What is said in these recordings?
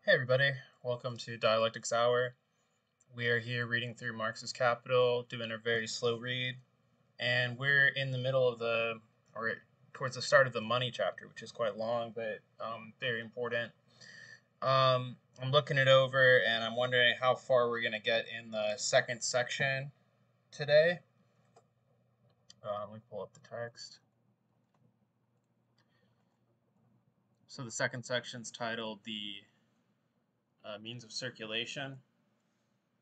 Hey everybody, welcome to Dialectics Hour. We are here reading through Marx's Capital, doing a very slow read, and we're in the middle of or towards the start of the money chapter, which is quite long, but very important. I'm looking it over, and I'm wondering how far we're going to get in the second section today. Let me pull up the text. So the second section's titled The Means of Circulation,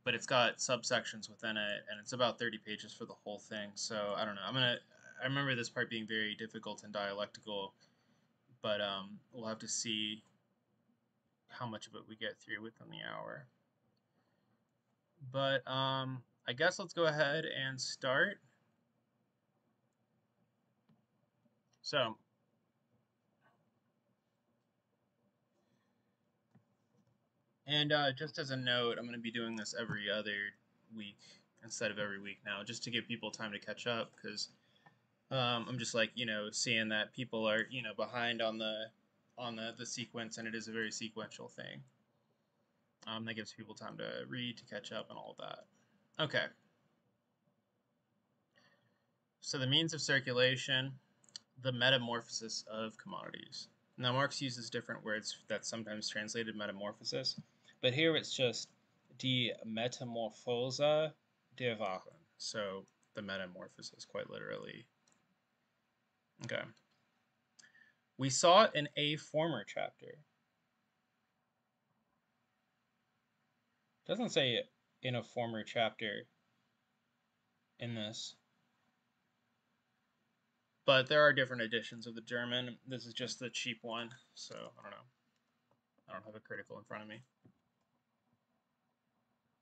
but it's got subsections within it, and it's about 30 pages for the whole thing. So I don't know. I remember this part being very difficult and dialectical, but we'll have to see how much of it we get through within the hour. But I guess let's go ahead and start. So and just as a note, I'm going to be doing this every other week instead of every week now, just to give people time to catch up, because I'm just like, seeing that people are, behind on the sequence, and it is a very sequential thing. That gives people time to read, to catch up, and all of that. Okay. So the means of circulation, the metamorphosis of commodities. Now Marx uses different words that's sometimes translated metamorphosis, but here it's just die Metamorphose der Waren. So the metamorphosis, quite literally. Okay. We saw in a former chapter. It doesn't say in a former chapter in this. But there are different editions of the German. This is just the cheap one, so I don't know. I don't have a critical in front of me.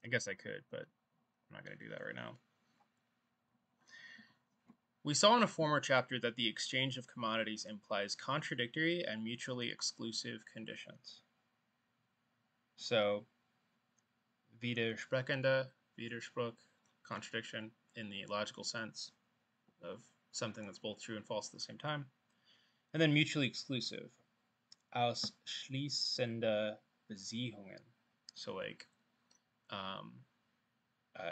I guess I could, but I'm not going to do that right now. We saw in a former chapter that the exchange of commodities implies contradictory and mutually exclusive conditions. So, Widerspruch, contradiction in the logical sense of something that's both true and false at the same time. And then mutually exclusive, ausschließende Beziehungen. So like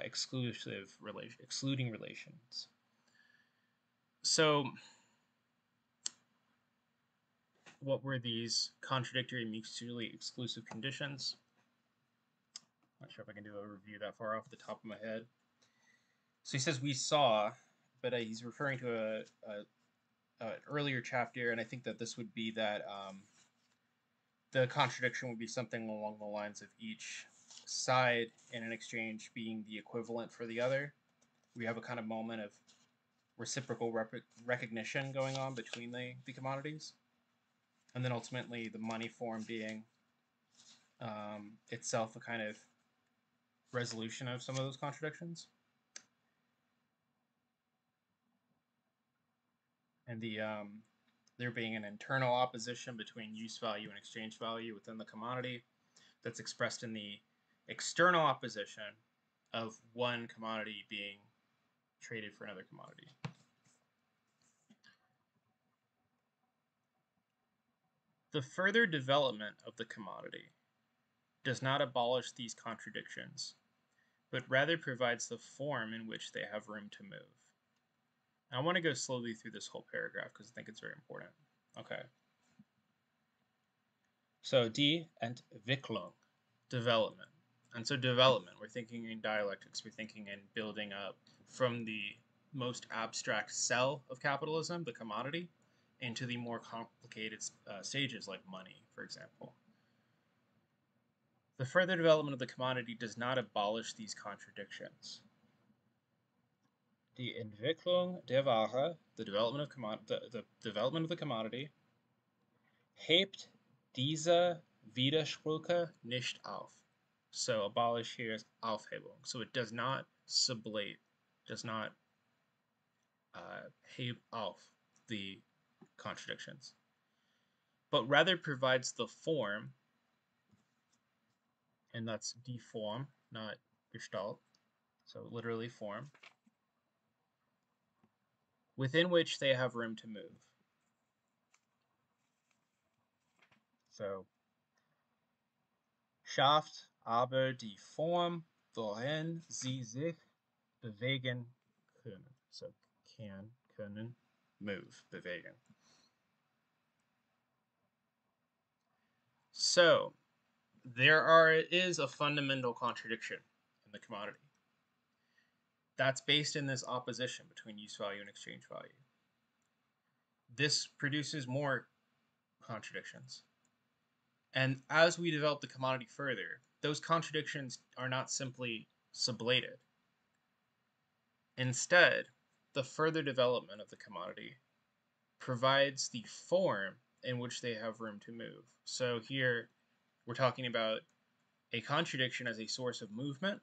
excluding relations. So what were these contradictory mutually exclusive conditions? Not sure if I can do a review that far off the top of my head. So he says we saw, but he's referring to an earlier chapter, and I think that this would be that the contradiction would be something along the lines of each side in an exchange being the equivalent for the other. We have a kind of moment of reciprocal recognition going on between the commodities, and then ultimately the money form being itself a kind of resolution of some of those contradictions. And there being an internal opposition between use value and exchange value within the commodity that's expressed in the external opposition of one commodity being traded for another commodity. The further development of the commodity does not abolish these contradictions, but rather provides the form in which they have room to move. I want to go slowly through this whole paragraph because I think it's very important. Okay. So die Entwicklung, development. And so development, we're thinking in dialectics, we're thinking in building up from the most abstract cell of capitalism, the commodity, into the more complicated stages like money, for example. The further development of the commodity does not abolish these contradictions. Die Entwicklung der Ware, the development of the commodity, hebt diese Widersprüche nicht auf. So abolish here is Aufhebung. So it does not sublate, does not heb auf the contradictions, but rather provides the form, and that's die Form, not Gestalt, so literally form, within which they have room to move. So schafft aber die Form, worin sie sich bewegen können. So can, können, move, bewegen. So there is a fundamental contradiction in the commodity. That's based in this opposition between use value and exchange value. This produces more contradictions. And as we develop the commodity further, those contradictions are not simply sublated. Instead, the further development of the commodity provides the form in which they have room to move. So here we're talking about a contradiction as a source of movement,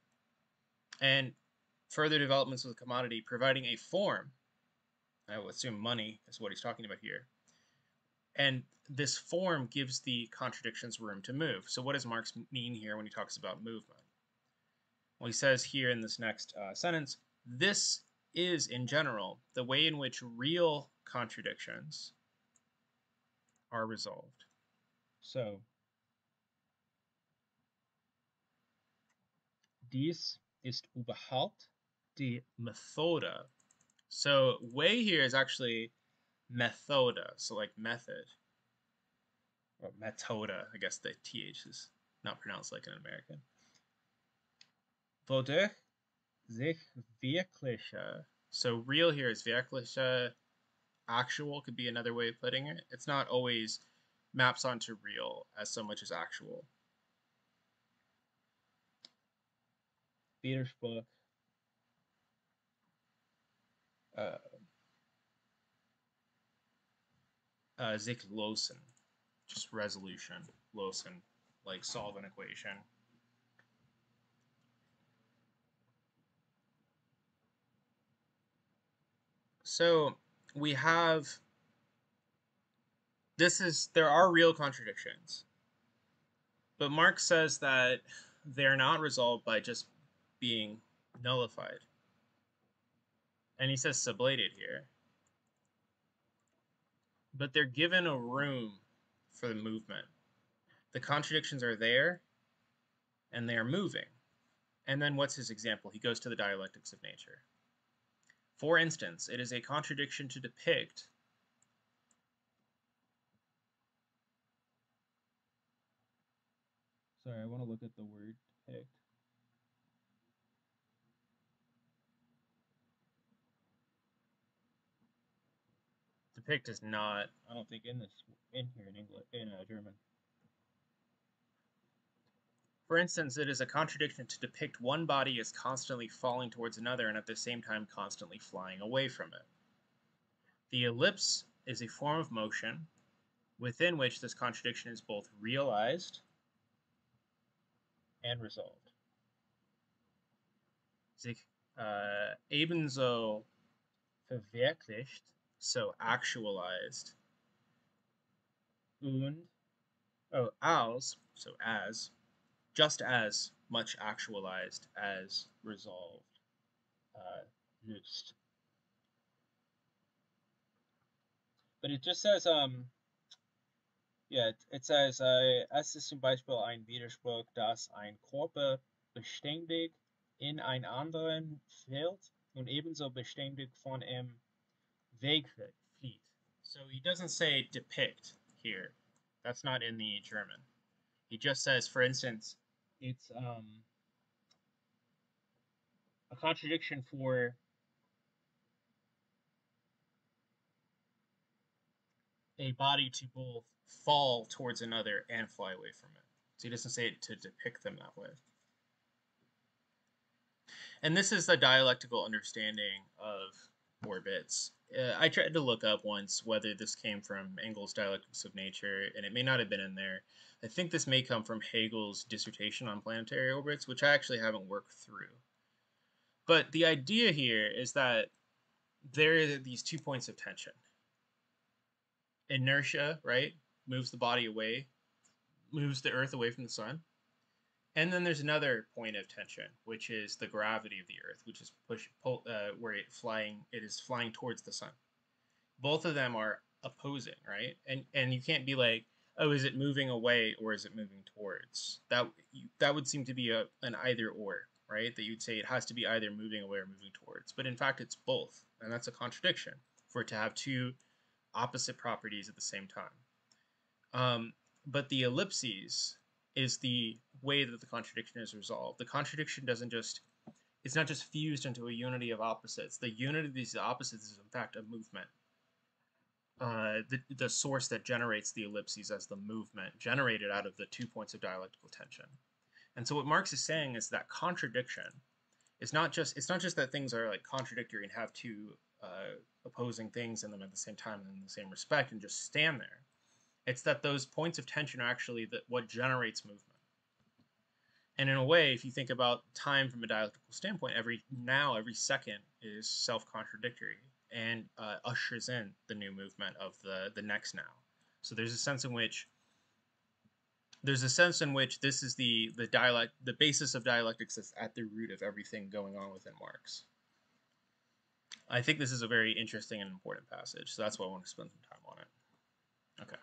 and further developments of the commodity providing a form. I will assume money is what he's talking about here. And this form gives the contradictions room to move. So what does Marx mean here when he talks about movement? Well, he says here in this next sentence, this is, in general, the way in which real contradictions are resolved. So, dies ist überhaupt die Methode. So, way here is actually methoda, so like method. Or metoda, I guess the TH is not pronounced like an American. Wodurch sich wirkliche, so real here is wirkliche, actual could be another way of putting it. It's not always maps onto real as so much as actual. Widerspruch, sich lösen, just resolution, lösen, like solve an equation. So we have there are real contradictions, but Marx says that they're not resolved by just being nullified. And he says sublated here. But they're given a room for the movement. The contradictions are there, and they are moving. And then what's his example? He goes to the dialectics of nature. For instance, it is a contradiction to depict Sorry, I want to look at the word depict. Depict is not, I don't think, in here in English, in German. For instance, it is a contradiction to depict one body as constantly falling towards another and at the same time constantly flying away from it. The ellipse is a form of motion within which this contradiction is both realized and resolved. Sich ebenso verwirklicht, so actualized, und, als, so as, just as much actualized as resolved, Lust. But it just says, yeah, it says, es ist zum Beispiel ein Widerspruch, dass ein Körper beständig in ein anderen fällt und ebenso beständig von ihm wegflieht. So he doesn't say depict here. That's not in the German. He just says, for instance, it's a contradiction for a body to both fall towards another and fly away from it. So he doesn't say it to depict them that way. And this is the dialectical understanding of orbits. I tried to look up once whether this came from Engel's Dialectics of Nature, and it may not have been in there. I think this may come from Hegel's dissertation on planetary orbits, which I actually haven't worked through. But the idea here is that there are these 2 points of tension. Inertia, right, moves the body away, moves the Earth away from the sun. And then there's another point of tension, which is the gravity of the Earth, which is where it is flying towards the sun. Both of them are opposing, right? And you can't be like, oh, is it moving away or is it moving towards? That would seem to be an either or, right? That you'd say it has to be either moving away or moving towards. But in fact, it's both, and that's a contradiction for it to have two opposite properties at the same time. But the ellipses is the way that the contradiction is resolved. The contradiction doesn't just, it's not just fused into a unity of opposites. The unity of these opposites is in fact a movement. The source that generates the ellipses as the movement generated out of the 2 points of dialectical tension. And so what Marx is saying is that contradiction is not just, it's not just that things are like contradictory and have two opposing things in them at the same time and in the same respect and just stand there. It's that those points of tension are actually what generates movement. And in a way, if you think about time from a dialectical standpoint, every second is self-contradictory and ushers in the new movement of the next now. So there's a sense in which this is the basis of dialectics that's at the root of everything going on within Marx. I think this is a very interesting and important passage, so that's why I want to spend some time on it. Okay.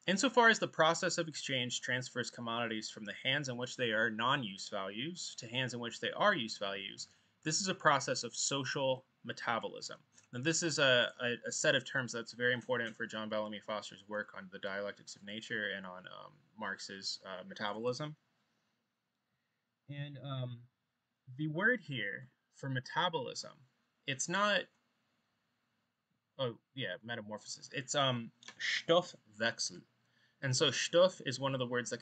Insofar as the process of exchange transfers commodities from the hands in which they are non-use values to hands in which they are use values, this is a process of social metabolism. Now, this is a set of terms that's very important for John Bellamy Foster's work on the dialectics of nature and on Marx's metabolism. And the word here for metabolism, it's not, oh yeah, metamorphosis. It's Stoffwechsel. And so Stoff is one of the words that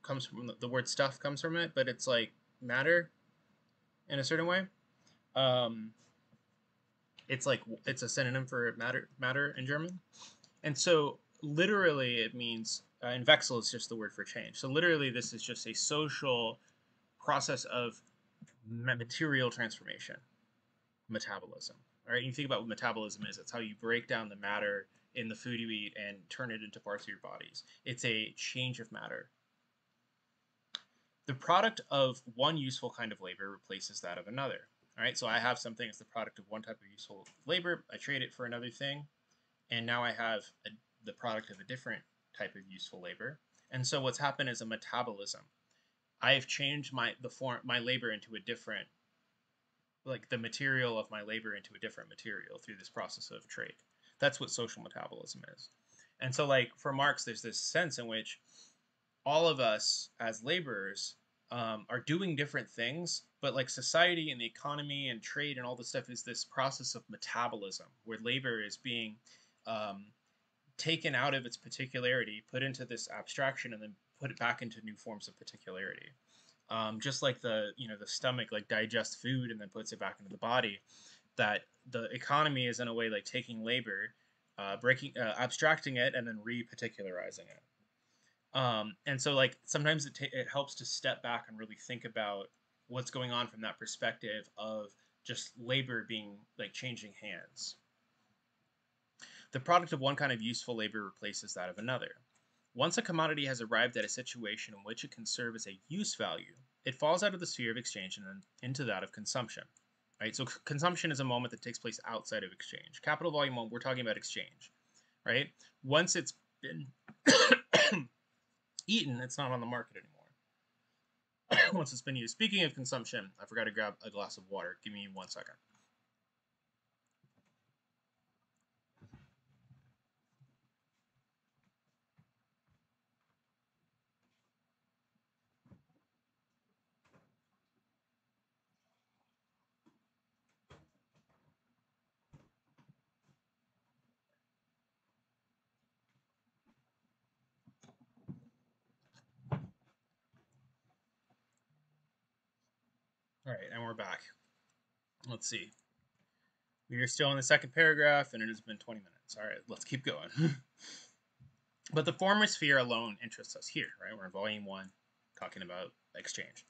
comes from the word stuff comes from it, but it's like matter in a certain way. It's a synonym for matter in German. And so literally it means, and Wechsel is just the word for change. So literally this is just a social process of material transformation, metabolism. All right, you think about what metabolism is. It's how you break down the matter in the food you eat and turn it into parts of your bodies. It's a change of matter. The product of one useful kind of labor replaces that of another. All right, so I have something as the product of one type of useful labor. I trade it for another thing, and now I have the product of a different type of useful labor. And so what's happened is a metabolism. I have changed my labor into a different, like the material of my labor into a different material through this process of trade. That's what social metabolism is. And so like for Marx, there's this sense in which all of us as laborers are doing different things, but like society and the economy and trade and all this stuff is this process of metabolism where labor is being taken out of its particularity, put into this abstraction, and then put it back into new forms of particularity. Just like the stomach like digests food and then puts it back into the body, that the economy is in a way like taking labor, abstracting it, and then reparticularizing it. And so like sometimes it helps to step back and really think about what's going on from that perspective of just labor being like changing hands. The product of one kind of useful labor replaces that of another. Once a commodity has arrived at a situation in which it can serve as a use value, it falls out of the sphere of exchange and then into that of consumption. Right? So consumption is a moment that takes place outside of exchange. Capital volume 1, we're talking about exchange. Right? Once it's been eaten, it's not on the market anymore. Once it's been used. Speaking of consumption, I forgot to grab a glass of water. Give me 1 second. All right, and we're back. Let's see. We are still in the second paragraph, and it has been 20 minutes. All right, let's keep going. But the former sphere alone interests us here, right? We're in volume 1, talking about exchange.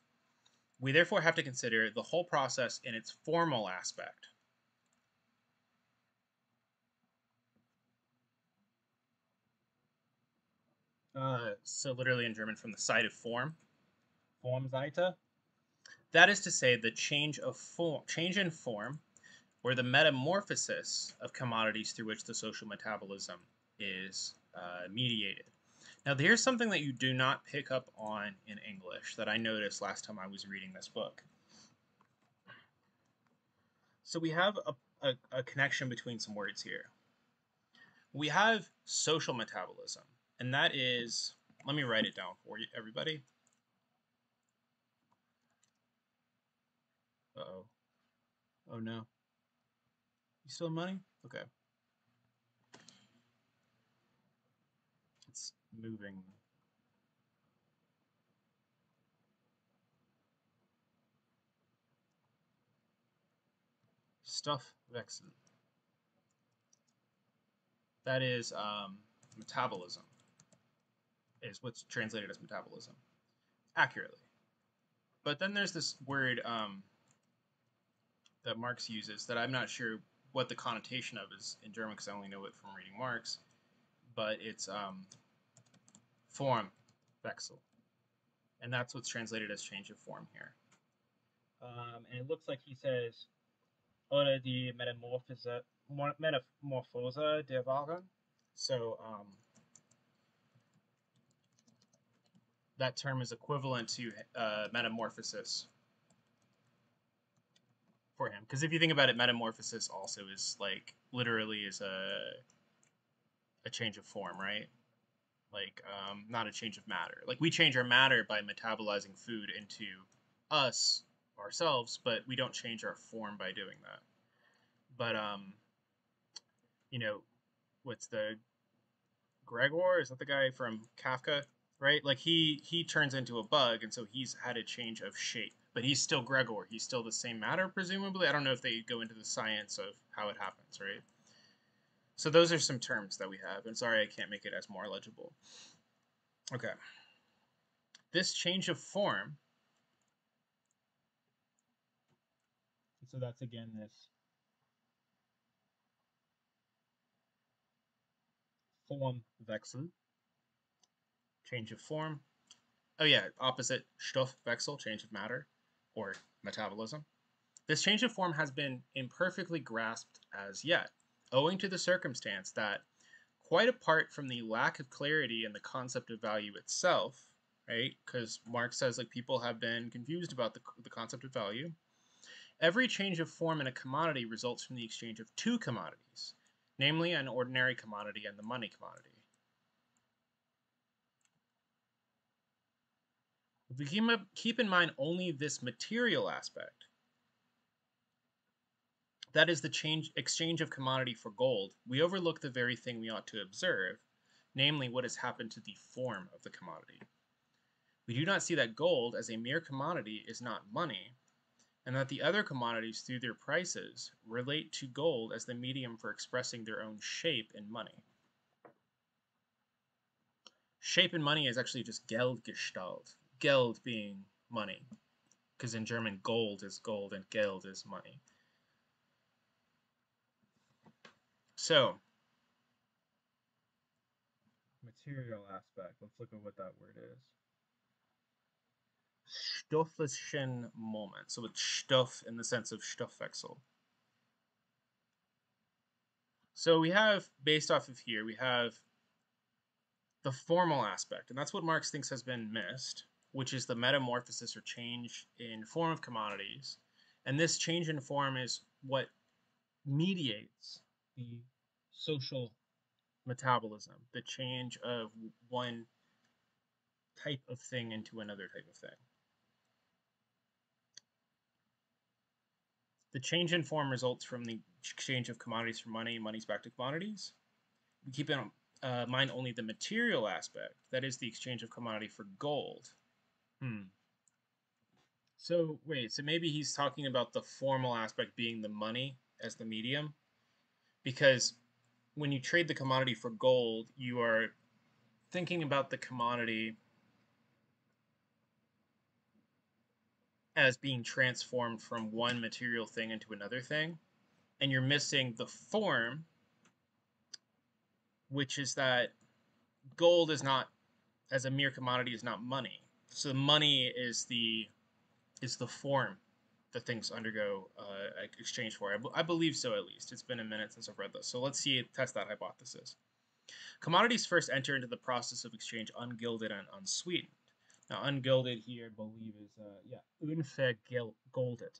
We therefore have to consider the whole process in its formal aspect. So literally in German, from the side of form, Formseite. That is to say, the change in form, or the metamorphosis of commodities through which the social metabolism is mediated. Now, here's something that you do not pick up on in English that I noticed last time I was reading this book. So we have a connection between some words here. We have social metabolism, and that is, let me write it down for you, everybody. Uh-oh. Oh no. You still have money? Okay. It's moving. Stoffwechsel. That is metabolism, is what's translated as metabolism, accurately. But then there's this word that Marx uses that I'm not sure what the connotation of is in German because I only know it from reading Marx, but it's Formwechsel, and that's what's translated as change of form here. And it looks like he says, oder die Metamorphose der Waren. So that term is equivalent to metamorphosis for him. Because if you think about it, metamorphosis also is like literally is a change of form, right? Like not a change of matter. Like we change our matter by metabolizing food into us ourselves, but we don't change our form by doing that. But you know, what's the Gregor? Is that the guy from Kafka? Right? Like he turns into a bug, and so he's had a change of shape, but he's still Gregor. He's still the same matter, presumably. I don't know if they go into the science of how it happens, right? So those are some terms that we have, and sorry I can't make it as more legible. Okay. This change of form. So that's again this Formwechsel, change of form. Oh yeah, opposite Stoffwechsel, change of matter, or metabolism. This change of form has been imperfectly grasped as yet, owing to the circumstance that, quite apart from the lack of clarity in the concept of value itself, right? Because Marx says like people have been confused about the concept of value. Every change of form in a commodity results from the exchange of two commodities, namely an ordinary commodity and the money commodity. If we keep in mind only this material aspect, that is the exchange of commodity for gold, we overlook the very thing we ought to observe, namely what has happened to the form of the commodity. We do not see that gold as a mere commodity is not money, and that the other commodities through their prices relate to gold as the medium for expressing their own shape in money. Shape in money is actually just Geldgestalt, Geld being money, because in German gold is gold and Geld is money. So, material aspect, let's look at what that word is. Stofflichen Moment, so it's Stoff in the sense of Stoffwechsel. So we have, based off of here, we have the formal aspect, and that's what Marx thinks has been missed, which is the metamorphosis or change in form of commodities. And this change in form is what mediates the social metabolism, the change of one type of thing into another type of thing. The change in form results from the exchange of commodities for money, monies back to commodities. We keep in mind only the material aspect, that is the exchange of commodity for gold. So wait, so maybe he's talking about the formal aspect being the money as the medium? Because when you trade the commodity for gold, you are thinking about the commodity as being transformed from one material thing into another thing, and you're missing the form, which is that gold is not, as a mere commodity, is not money. So money is the form that things undergo exchange for. I believe so, at least. It's been a minute since I've read this. So let's test that hypothesis. Commodities first enter into the process of exchange ungilded and unsweetened. Now, ungilded here, I believe, is unvergoldet.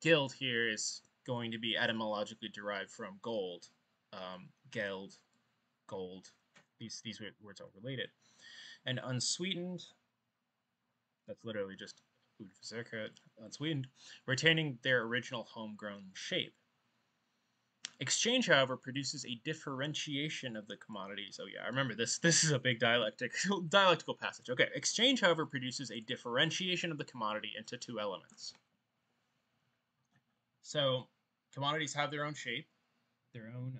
Gild here is going to be etymologically derived from gold, geld, gold. These words are related. And unsweetened, that's literally just unsweetened, retaining their original homegrown shape. Exchange, however, produces a differentiation of the commodities. Oh yeah, I remember this. This is a big dialectical passage. Okay, exchange, however, produces a differentiation of the commodity into two elements. So commodities have their own shape, their own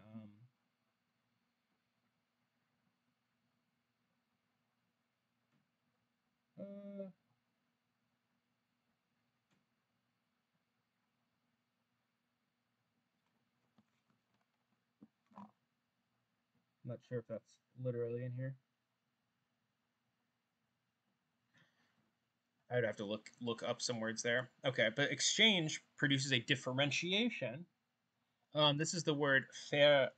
I'm not sure if that's literally in here. I would have to look up some words there. Okay, but exchange produces a differentiation. This is the word Verdopplung,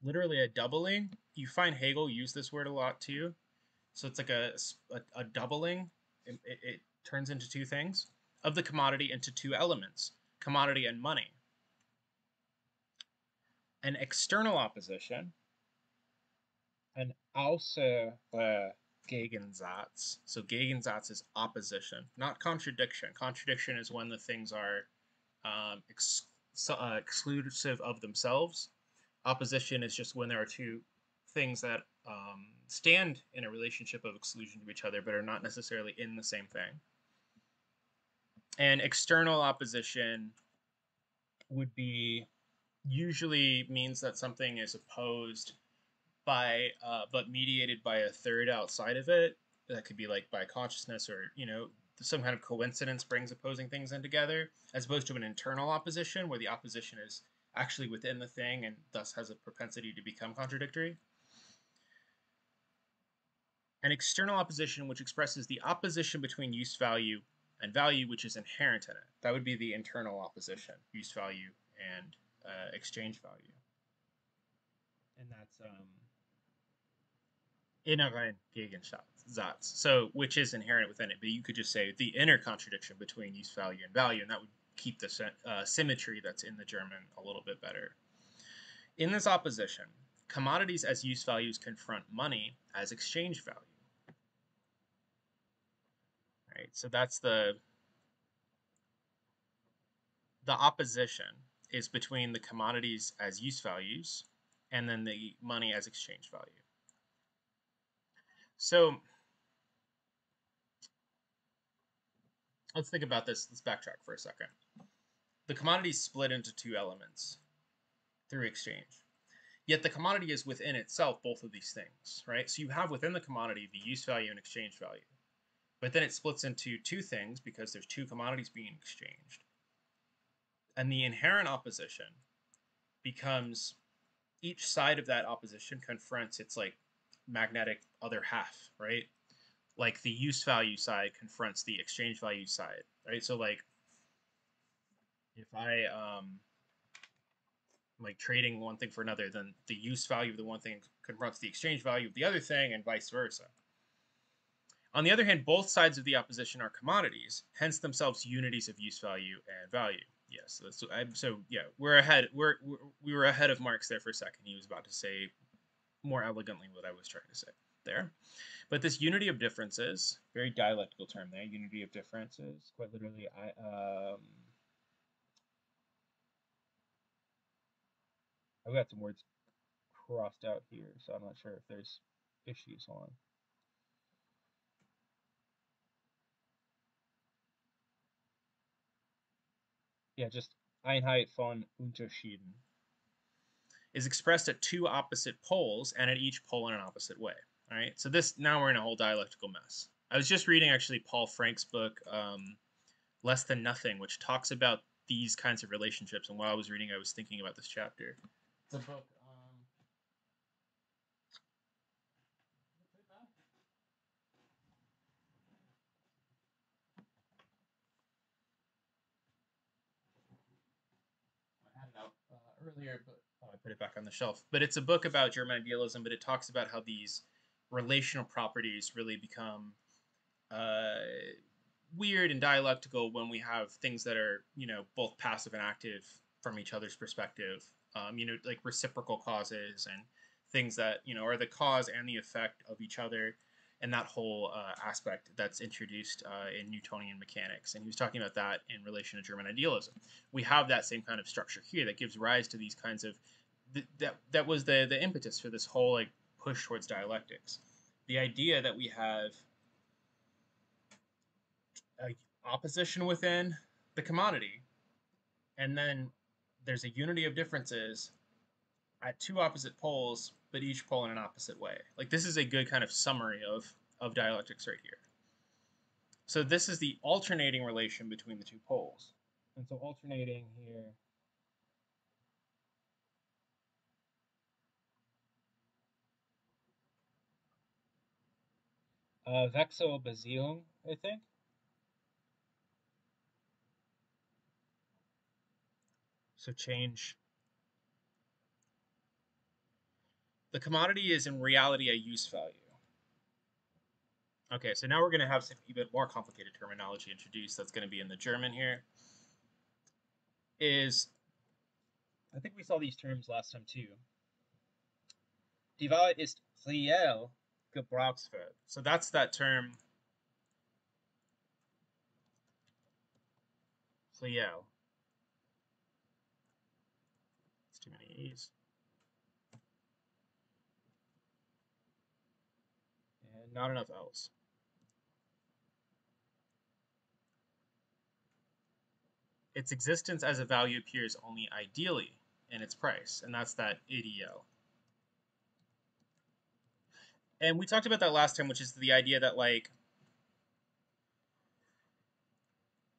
literally a doubling. You find Hegel use this word a lot too. So it's like a doubling. It turns into two things of the commodity into two elements: commodity and money. An external opposition, an außere Gegensatz. So Gegensatz is opposition, not contradiction. Contradiction is when the things are exclusive of themselves. Opposition is just when there are two things that stand in a relationship of exclusion to each other, but are not necessarily in the same thing. And external opposition would be usually means that something is opposed by but mediated by a third outside of it. That could be like by consciousness, or some kind of coincidence brings opposing things in together, as opposed to an internal opposition where the opposition is actually within the thing and thus has a propensity to become contradictory. An external opposition which expresses the opposition between use value and value which is inherent in it. That would be the internal opposition, use value and exchange value. And that's inneren Gegensatz, so which is inherent within it, but you could just say the inner contradiction between use value and value, and that would keep the symmetry that's in the German a little bit better. In this opposition, commodities as use values confront money as exchange value. Right, so that's the opposition is between the commodities as use values and then the money as exchange value. So let's think about this. Let's backtrack for a second. The commodity is split into two elements through exchange. Yet the commodity is within itself both of these things, right? So you have within the commodity the use value and exchange value. But then it splits into two things because there's two commodities being exchanged. And the inherent opposition becomes each side of that opposition confronts its like magnetic other half, right? Like the use value side confronts the exchange value side, right? So like if I like trading one thing for another, then the use value of the one thing confronts the exchange value of the other thing, and vice versa. On the other hand, both sides of the opposition are commodities, hence themselves unities of use value and value. Yes, so yeah, we're ahead. We were ahead of Marx there for a second. He was about to say more elegantly what I was trying to say there. But this unity of differences, very dialectical term there, unity of differences, quite literally, I've got some words crossed out here, so I'm not sure if there's issues on. Yeah, just Einheit von Unterschieden is expressed at two opposite poles and at each pole in an opposite way. All right, so this now we're in a whole dialectical mess. I was just reading actually Paul Frank's book, Less Than Nothing, which talks about these kinds of relationships. And while I was reading, I was thinking about this chapter. It's a book. I had it out earlier, but I put it back on the shelf. But it's a book about German idealism, but it talks about how these relational properties really become uh, weird and dialectical when we have things that are, both passive and active from each other's perspective. Like reciprocal causes and things that, are the cause and the effect of each other, and that whole aspect that's introduced in Newtonian mechanics. And he was talking about that in relation to German idealism. We have that same kind of structure here that gives rise to these kinds of that was the impetus for this whole like push towards dialectics. The idea that we have a opposition within the commodity, and then there's a unity of differences at two opposite poles, but each pole in an opposite way. Like this is a good kind of summary of dialectics right here. So this is the alternating relation between the two poles. And so alternating here, Wechselbeziehung, I think. So change. The commodity is in reality a use value. Okay, so now we're going to have some even more complicated terminology introduced that's going to be in the German here. I think we saw these terms last time too. Die Wahrheit ist reell Gebrauchswert. So that's that term, reell. It's too many E's. And not enough L's. Its existence as a value appears only ideally in its price, and that's that ADL. And we talked about that last time, which is the idea that like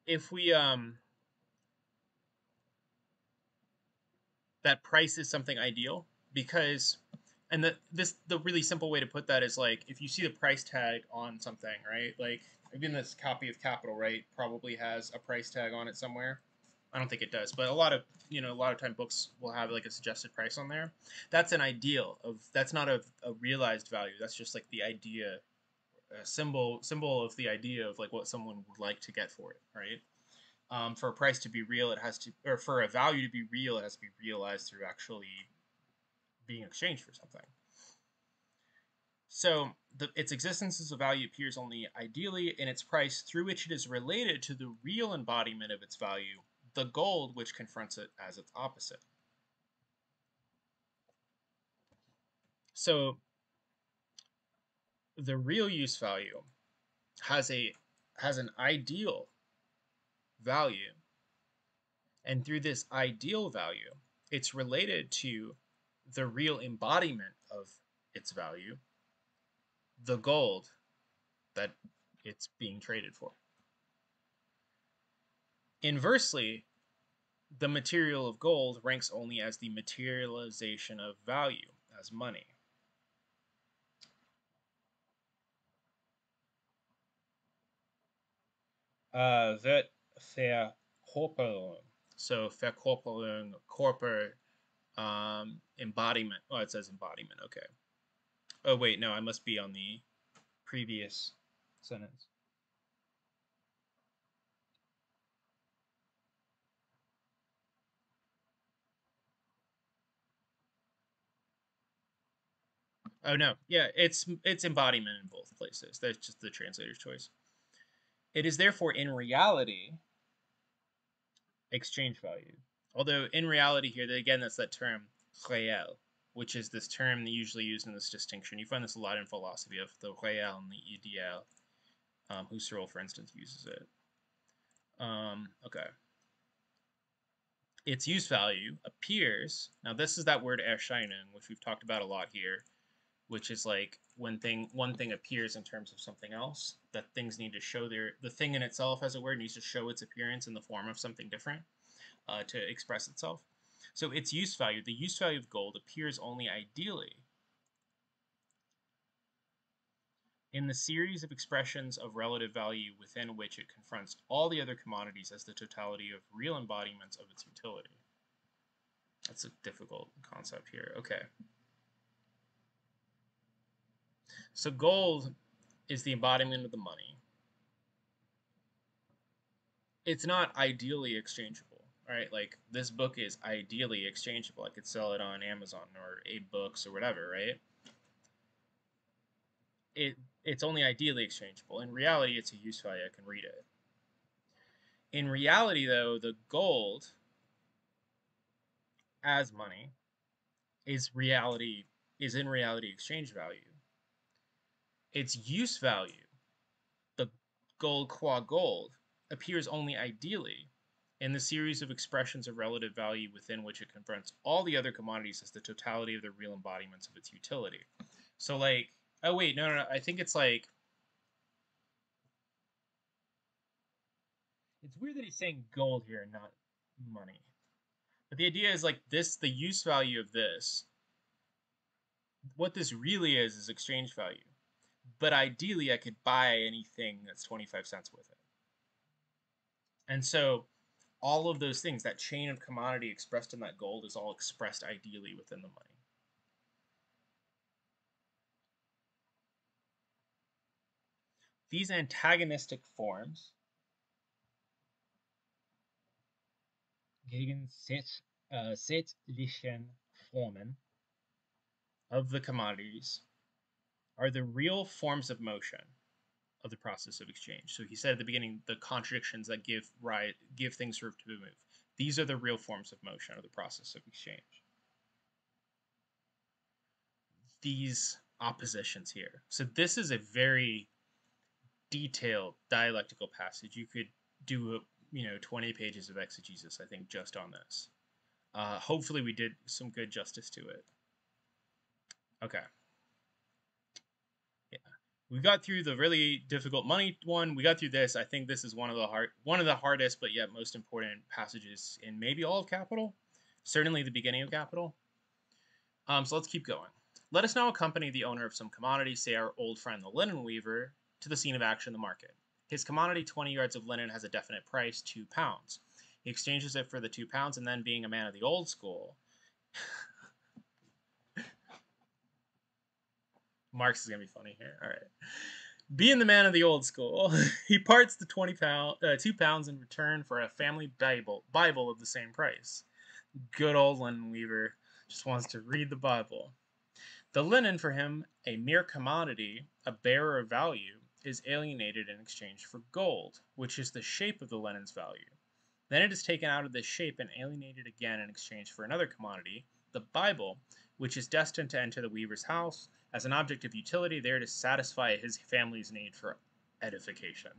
if we that price is something ideal, because the really simple way to put that is like if you see the price tag on something, right? Like even this copy of Capital, right, probably has a price tag on it somewhere. I don't think it does, but a lot of time books will have like a suggested price on there. That's an ideal of that's not a realized value. That's just like the idea, a symbol of the idea of like what someone would like to get for it, right? For a price to be real, it has to, or for a value to be real, it has to be realized through actually being exchanged for something. So its existence as a value appears only ideally in its price, through which it is related to the real embodiment of its value, the gold which confronts it as its opposite. So the real use value has an ideal value, and through this ideal value, it's related to the real embodiment of its value, the gold that it's being traded for. Inversely, the material of gold ranks only as the materialization of value, as money. Wird Verkörperung. So Verkörperung, Körper, embodiment. Oh, it says embodiment. Okay. Oh, wait, no, I must be on the previous sentence. Oh no, yeah, it's embodiment in both places. That's just the translator's choice. It is therefore in reality exchange value. Although in reality here, again, that's that term réel, which is this term usually used in this distinction. You find this a lot in philosophy of the réel and the idéal. Husserl, for instance, uses it. Okay. Its use value appears. Now, this is that word Erscheinung, which we've talked about a lot here, which is like when one thing appears in terms of something else. That things need to show the thing in itself, as a word, needs to show its appearance in the form of something different to express itself. So its use value, the use value of gold, appears only ideally in the series of expressions of relative value within which it confronts all the other commodities as the totality of real embodiments of its utility. That's a difficult concept here. Okay. So gold is the embodiment of the money. It's not ideally exchangeable, right? Like this book is ideally exchangeable. I could sell it on Amazon or AbeBooks or whatever, right? It's only ideally exchangeable. In reality, it's a use value. I can read it. In reality, though, the gold as money is in reality exchange value. Its use value, the gold qua gold, appears only ideally in the series of expressions of relative value within which it confronts all the other commodities as the totality of the real embodiments of its utility. So like, oh wait, no, I think it's like, it's weird that he's saying gold here and not money. But the idea is like this, the use value of this, what this really is exchange value. But ideally, I could buy anything that's 25 cents with it. And so all of those things, that chain of commodity expressed in that gold, is all expressed ideally within the money. These antagonistic forms, gegensätzlichen Formen of the commodities, are the real forms of motion of the process of exchange. So he said at the beginning, the contradictions that give things room to move. These are the real forms of motion of the process of exchange. These oppositions here. So this is a very detailed dialectical passage. You could do 20 pages of exegesis, I think, just on this. Hopefully we did some good justice to it. Okay. Yeah. We got through the really difficult money one. We got through this. I think this is one of the hardest but yet most important passages in maybe all of Capital. Certainly the beginning of Capital. So let's keep going. Let us now accompany the owner of some commodity, say our old friend the linen weaver, to the scene of action, the market. His commodity, 20 yards of linen, has a definite price, £2. He exchanges it for the £2, and then, being a man of the old school, Marx is gonna be funny here. All right. Being the man of the old school, he parts the £2 in return for a family Bible of the same price. Good old linen weaver just wants to read the Bible. The linen, for him a mere commodity, a bearer of value, is alienated in exchange for gold, which is the shape of the linen's value. Then it is taken out of this shape and alienated again in exchange for another commodity, the Bible, which is destined to enter the weaver's house as an object of utility, there to satisfy his family's need for edification.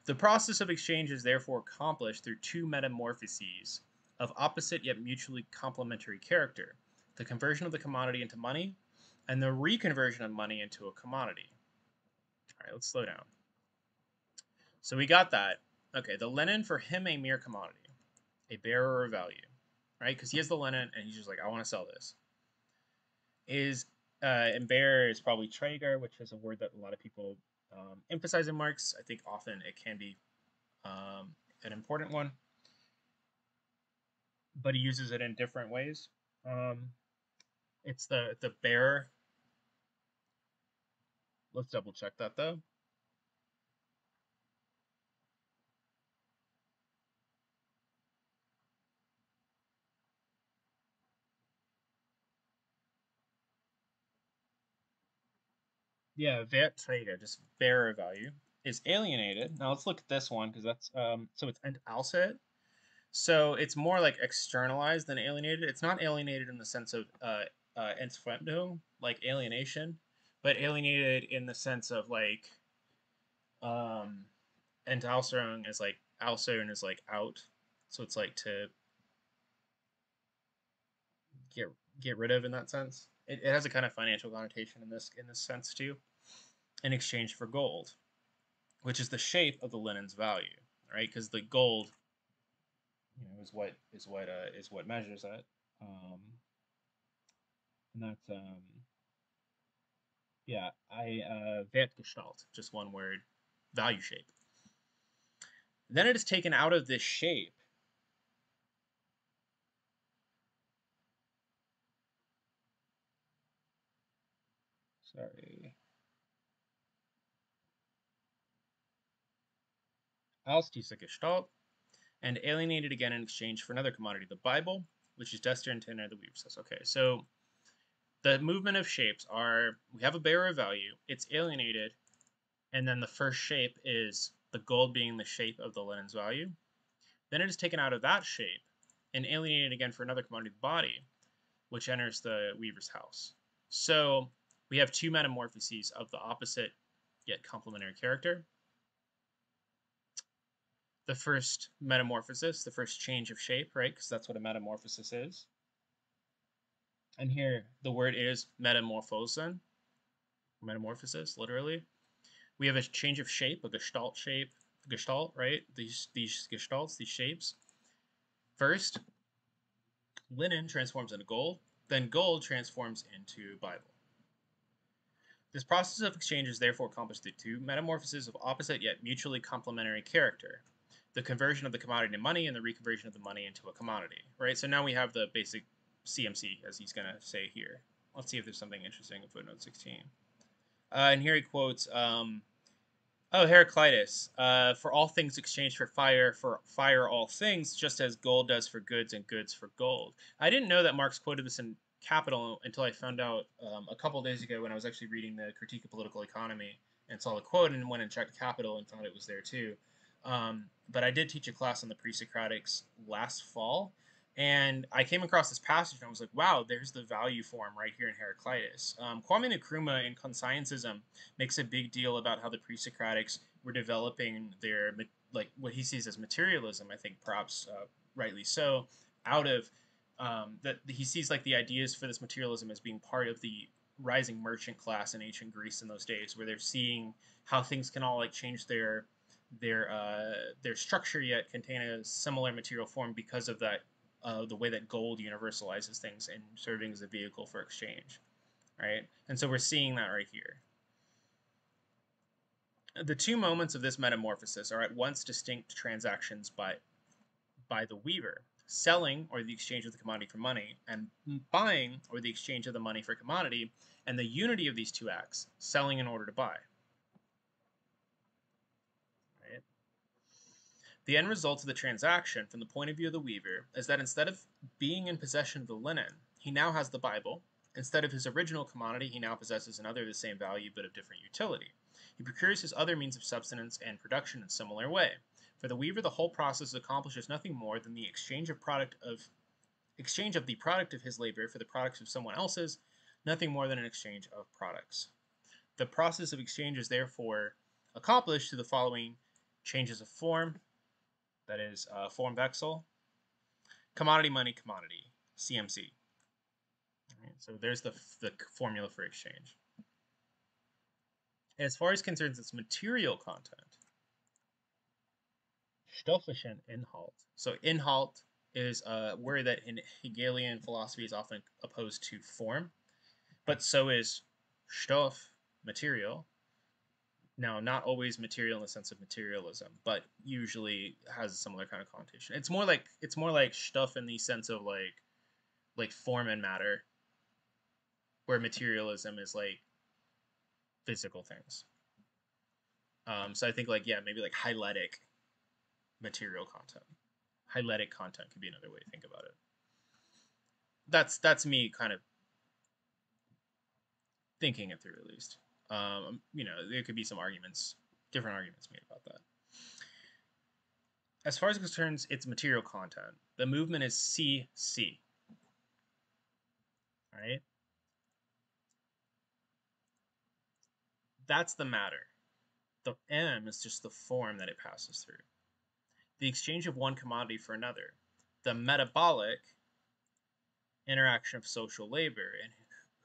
The process of exchange is therefore accomplished through two metamorphoses of opposite yet mutually complementary character: the conversion of the commodity into money, and the reconversion of money into a commodity. All right, let's slow down. So we got that. Okay, the linen, for him a mere commodity, a bearer of value, right? Because he has the linen and he's just like, I want to sell this. And bearer is probably Traeger, which is a word that a lot of people emphasize in Marx. I think often it can be an important one, but he uses it in different ways. It's the bearer. Let's double check that though. Yeah, Wertträger, just bearer value, is alienated. Now let's look at this one because that's so it's Entalset. So it's more like externalized than alienated. It's not alienated in the sense of entfremdung, like alienation, but alienated in the sense of like Entalserung is like Alsern is like out. So it's like to get rid of in that sense. It has a kind of financial connotation in this sense too, in exchange for gold, which is the shape of the linen's value, right? Because the gold, is what measures it, and that's Wertgestalt, just one word, value shape. Then it is taken out of this shape Sorry. Als diese Gestalt, and alienated again in exchange for another commodity, the Bible, which is destined to enter the weaver says. Okay, so the movement of shapes are, we have a bearer of value, it's alienated, and then the first shape is the gold being the shape of the linen's value. Then it is taken out of that shape and alienated again for another commodity, the body, which enters the weaver's house. So we have two metamorphoses of the opposite yet complementary character. The first metamorphosis, the first change of shape, right? Because that's what a metamorphosis is. And here the word is metamorphosen, metamorphosis, literally. We have a change of shape, a gestalt, right? These gestalts, these shapes. First, linen transforms into gold, then gold transforms into Bible. This process of exchange is therefore accomplished through two metamorphoses of opposite yet mutually complementary character. The conversion of the commodity to money and the reconversion of the money into a commodity, right? So now we have the basic CMC, as he's going to say here. Let's see if there's something interesting in footnote 16. And here he quotes, Heraclitus, for all things exchanged for fire all things, just as gold does for goods and goods for gold. I didn't know that Marx quoted this in Capital until I found out a couple days ago when I was actually reading the Critique of Political Economy and saw the quote and went and checked Capital and found it was there too. But I did teach a class on the pre-Socratics last fall, and I came across this passage and I was like, wow, there's the value form right here in Heraclitus. Kwame Nkrumah in Conscientism makes a big deal about how the pre-Socratics were developing their, like, what he sees as materialism, I think perhaps rightly so, out of that he sees like the ideas for this materialism as being part of the rising merchant class in ancient Greece in those days, where they're seeing how things can all like change their structure yet contain a similar material form because of that the way that gold universalizes things and serving as a vehicle for exchange, right? And so we're seeing that right here. The two moments of this metamorphosis are at once distinct transactions by the weaver: selling, or the exchange of the commodity for money, and buying, or the exchange of the money for commodity, and the unity of these two acts, selling in order to buy. Right? The end result of the transaction, from the point of view of the weaver, is that instead of being in possession of the linen, he now has the Bible. Instead of his original commodity, he now possesses another of the same value but of different utility. He procures his other means of subsistence and production in a similar way. For the weaver, the whole process accomplishes nothing more than the exchange of the product of his labor for the products of someone else's, nothing more than an exchange of products. The process of exchange is therefore accomplished through the following changes of form, that is Formwechsel, commodity, money, commodity, CMC. Right, so there's the formula for exchange. As far as concerns its material content, stofflichen Inhalt. So Inhalt is a word that in Hegelian philosophy is often opposed to form, but so is Stoff, material. Now, not always material in the sense of materialism, but usually has a similar kind of connotation. It's more like Stoff in the sense of like form and matter, where materialism is like physical things. So I think like, yeah, maybe like hyletic material content. Hyletic content could be another way to think about it. That's me kind of thinking it through, at least. There could be some different arguments made about that. As far as it concerns its material content, the movement is CC. All right? That's the matter. The M is just the form that it passes through. The exchange of one commodity for another. The metabolic interaction of social labor, in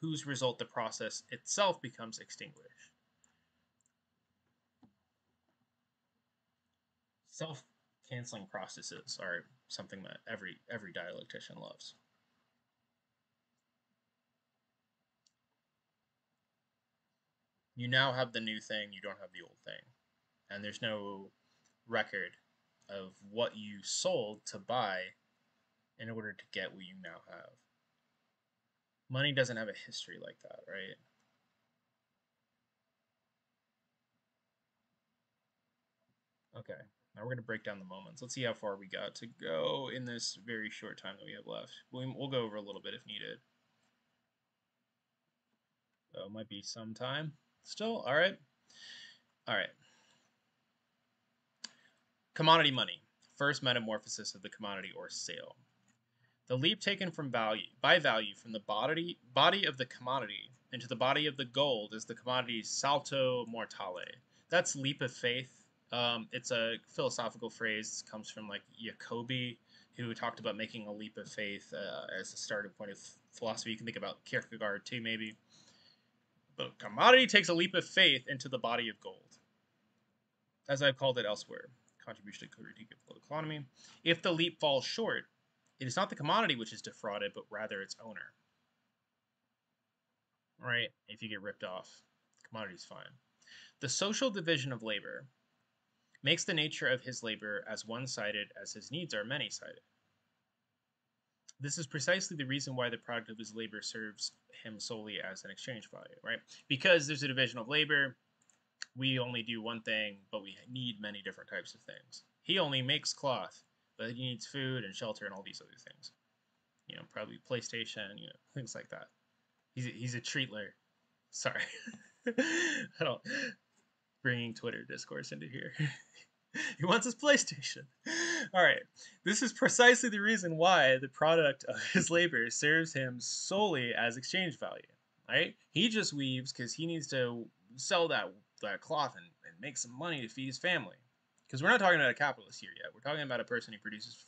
whose result the process itself becomes extinguished. Self-canceling processes are something that every dialectician loves. You now have the new thing, you don't have the old thing. And there's no record of what you sold to buy in order to get what you now have. Money doesn't have a history like that, right? Okay, now we're going to break down the moments. Let's see how far we got to go in this very short time that we have left. We'll go over a little bit if needed. So it might be some time still. All right. All right. Commodity money. First metamorphosis of the commodity or sale. The leap taken from value from the body of the commodity into the body of the gold is the commodity's salto mortale. That's leap of faith. It's a philosophical phrase. It comes from like Jacobi, who talked about making a leap of faith as a starting point of philosophy. You can think about Kierkegaard too, maybe. But commodity takes a leap of faith into the body of gold, as I've called it elsewhere. Contribution to critique of political economy. If the leap falls short, it is not the commodity which is defrauded, but rather its owner. Right? If you get ripped off, the commodity's fine. The social division of labor makes the nature of his labor as one-sided as his needs are many-sided. This is precisely the reason why the product of his labor serves him solely as an exchange value, right? Because there's a division of labor, we only do one thing, but we need many different types of things. He only makes cloth, but he needs food and shelter and all these other things. You know, probably PlayStation, you know, things like that. He's a treatler. Sorry, I don't bringing Twitter discourse into here. He wants his PlayStation. All right, this is precisely the reason why the product of his labor serves him solely as exchange value. Right? He just weaves because he needs to sell that cloth and make some money to feed his family. Because we're not talking about a capitalist here yet. We're talking about a person who produces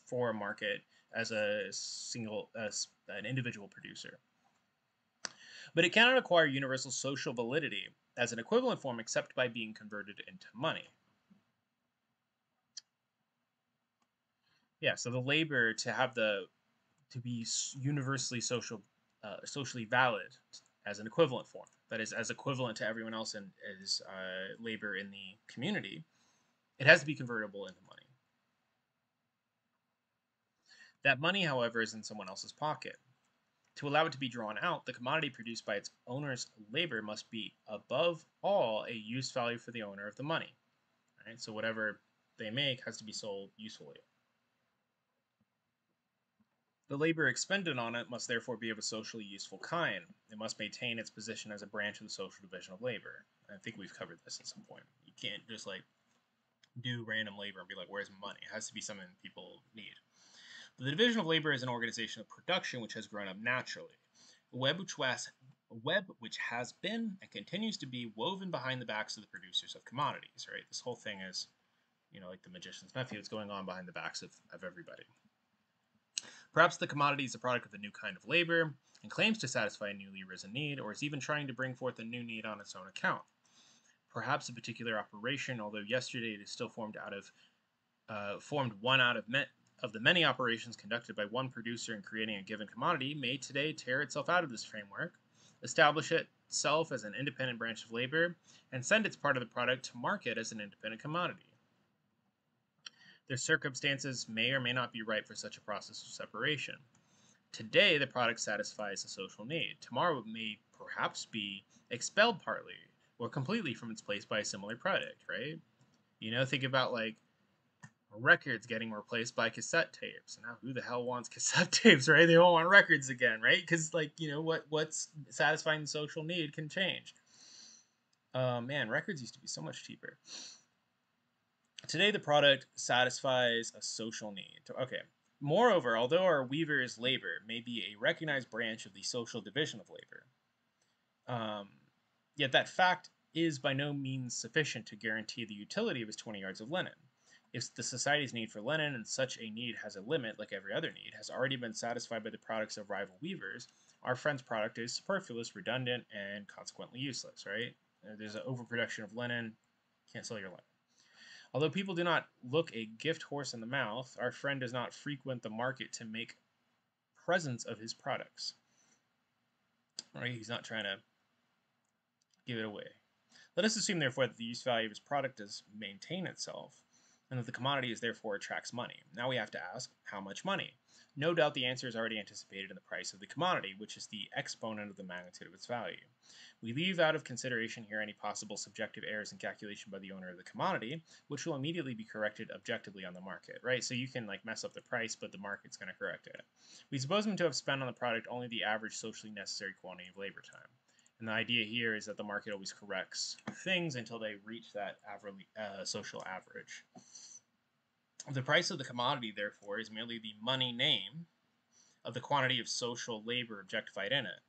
for a market as an individual producer. But it cannot acquire universal social validity as an equivalent form except by being converted into money. Yeah, so the labor to be universally socially valid as an equivalent form, that is, as equivalent to everyone else and as labor in the community, it has to be convertible into money. That money, however, is in someone else's pocket. To allow it to be drawn out, the commodity produced by its owner's labor must be, above all, a use value for the owner of the money. Right? So whatever they make has to be sold usefully. The labor expended on it must therefore be of a socially useful kind. It must maintain its position as a branch of the social division of labor. I think we've covered this at some point. You can't just like do random labor and be like, where's money? It has to be something people need. The division of labor is an organization of production which has grown up naturally. A web which has been and continues to be woven behind the backs of the producers of commodities, right? This whole thing is, you know, like the magician's nephew. It's going on behind the backs of everybody. Perhaps the commodity is a product of a new kind of labor and claims to satisfy a newly arisen need, or is even trying to bring forth a new need on its own account. Perhaps a particular operation, although yesterday it is still formed one out of the many operations conducted by one producer in creating a given commodity, may today tear itself out of this framework, establish itself as an independent branch of labor, and send its part of the product to market as an independent commodity. Their circumstances may or may not be ripe for such a process of separation. Today, the product satisfies a social need. Tomorrow, it may perhaps be expelled partly or completely from its place by a similar product, right? You know, think about like records getting replaced by cassette tapes. Now, who the hell wants cassette tapes, right? They all want records again, right? Because, like, you know, what's satisfying the social need can change. Man, records used to be so much cheaper. Today, the product satisfies a social need. Okay. Moreover, although our weaver's labor may be a recognized branch of the social division of labor, yet that fact is by no means sufficient to guarantee the utility of his 20 yards of linen. If the society's need for linen, and such a need has a limit like every other need, has already been satisfied by the products of rival weavers, our friend's product is superfluous, redundant, and consequently useless, right? There's an overproduction of linen, can't sell your linen. Although people do not look a gift horse in the mouth, our friend does not frequent the market to make presents of his products. Right? He's not trying to give it away. Let us assume, therefore, that the use value of his product does maintain itself, and that the commodity is therefore attracts money. Now we have to ask, how much money? No doubt the answer is already anticipated in the price of the commodity, which is the exponent of the magnitude of its value. We leave out of consideration here any possible subjective errors in calculation by the owner of the commodity, which will immediately be corrected objectively on the market, right? So you can like mess up the price, but the market's going to correct it. We suppose them to have spent on the product only the average socially necessary quantity of labor time. And the idea here is that the market always corrects things until they reach that social average. The price of the commodity, therefore, is merely the money name of the quantity of social labor objectified in it.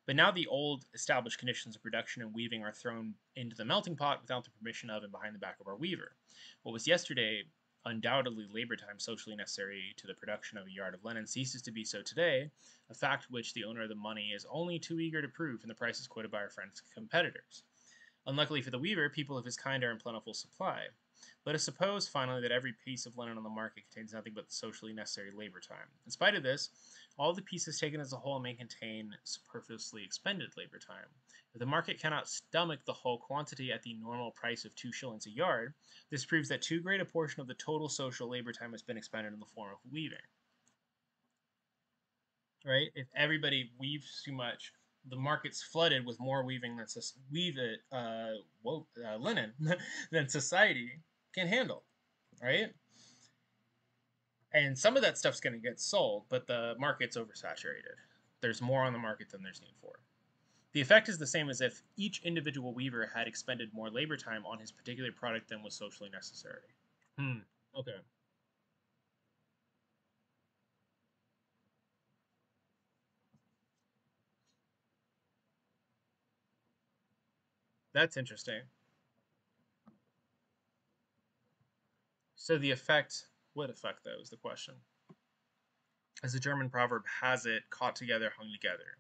But now the old established conditions of production and weaving are thrown into the melting pot without the permission of and behind the back of our weaver. What was yesterday undoubtedly labor time socially necessary to the production of a yard of linen ceases to be so today, a fact which the owner of the money is only too eager to prove in the prices quoted by our friends' competitors. Unluckily for the weaver, people of his kind are in plentiful supply. Let us suppose, finally, that every piece of linen on the market contains nothing but the socially necessary labor time. In spite of this, all the pieces taken as a whole may contain superfluously expended labor time. If the market cannot stomach the whole quantity at the normal price of 2 shillings a yard, this proves that too great a portion of the total social labor time has been expended in the form of weaving. Right? If everybody weaves too much, the market's flooded with more weaving than linen than society can handle, right? And some of that stuff's going to get sold, but the market's oversaturated. There's more on the market than there's need for. The effect is the same as if each individual weaver had expended more labor time on his particular product than was socially necessary. Okay. That's interesting. So the effect, what effect though, is the question. As the German proverb has it, caught together, hung together.